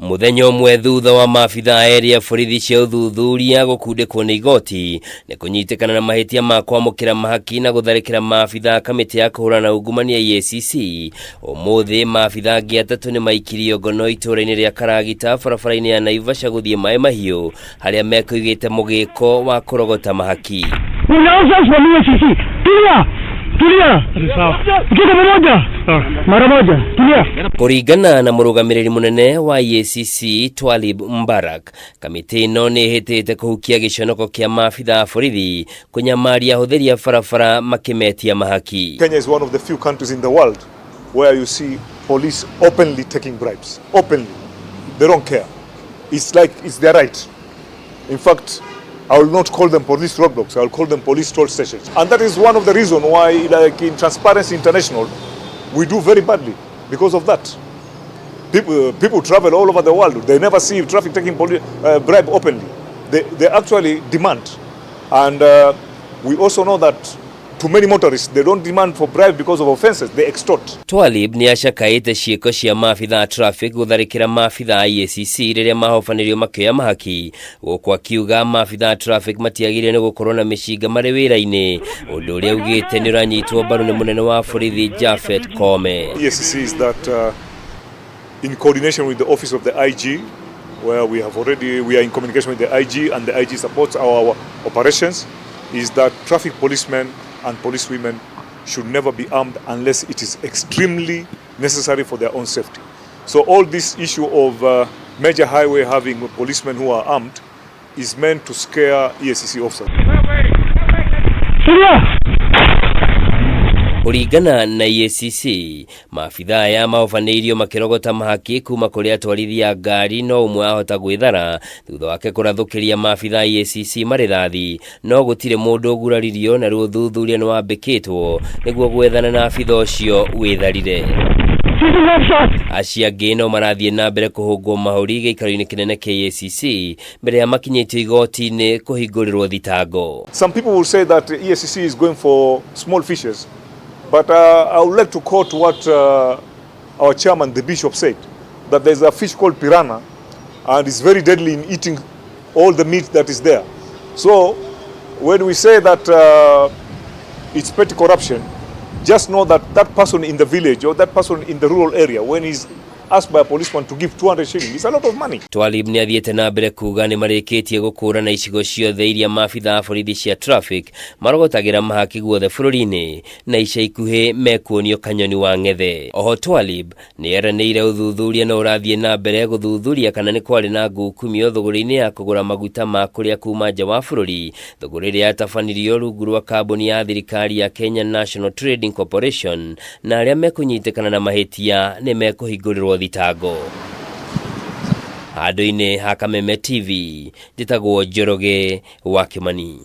Muthenya umwe thutha wa maabithaa eri a borithi cia uthuthuria gukundikwo ni igoti ni kunyitikana na mahitia ma kwamukira mahaki na gutharikira maabithaa kamiti ya kuhurana ungumania EACC. Umuthi maabithaa angi atatu ni maikirio ngono itura-ini ria Karagita barabara-ini ya Naivasha guthii MAHIU haria mekuigite mugiko wa kurogota mahaki. Kuringana na murugamiriri munene wa EACC Twalib Mbarak, kamiti ino ni hitite kuhukia giconoko kia maabithaa borithi kunyamaria huthiri ya barabara makimetia mahaki. Kenya is one of the few countries in the world where you see police openly taking bribes. Openly. They don't care. It's like it's their right. In fact, I will not call them police roadblocks, I will call them police toll stations. And that is one of the reasons why, like in Transparency International, we do very badly because of that. People travel all over the world, they never see traffic taking bribe openly. They actually demand. And we also know that to many motorists, they don't demand for bribe because of offenses, they extort. Twalib ni ashakaite ciiko cia maabithaa traffic gutharikira maabithaa EACC riria mahobanirio makioya mahaki. Gukwa kiuga maabithaa traffic matiagire ni gukorwo na mishinga mari wira-ini, undu uria ugite ni uranyitwo mbaru ni munene wa borithi Japhet Kome. EACC is that in coordination with the office of the IG, where we are in communication with the IG and the IG supports our operations, is that traffic policemen and policewomen should never be armed unless it is extremely necessary for their own safety. So all this issue of major highway having policemen who are armed is meant to scare EACC officers. Kuringana na EACC, maabithaa ya mahobanirio makirogota mahaki kuma kuri atwarithia a ngari no umwe ahota gwithara thutha wake kurathukiria maabithaa EACC marithathi, no gutire mundu uguraririo na ruthuthuria ni wambikitwo niguo gwethana na abithaa ucio witharire. Aciangi no marathie na mbere kuhungwo mahuri giikaro-ini kinene kia EACC mbere ya makinyitio igoti-ini kuhingurirwo thitango. Some people will say that EACC is going for small fishes. But I would like to quote what our chairman, the bishop, said, that there's a fish called piranha and it's very deadly in eating all the meat that is there. So when we say that it's petty corruption, just know that that person in the village or that person in the rural area, when he's asked by a policeman to give 200 shillings, it's a lot of money. Twalib ni athiete na mbere kuga ni marikitie gukura na icigo ciothe iria maabithaa borithi cia traffic marogotagira mahaki guothe bururi-ini na ica ikuhi mekuonio kanyoni wa ng'ethe. Oho Twalib ni eranĩire uthuthuria no urathie na mbere guthuthuria kana ni kwari na ngukumio thogora-ini ya kugura maguta ma kuria kuma nja wa bururi, thogora iria yatabanirio rungu rwa kambuni ya thirikari ya Kenya National Trading Corporation, na aria mekunyitikana na mahitia ni mekuhingurirwo thitango. Handũ-inĩ ha Kameme TV, njĩtagwo Njoroge wa Kimani.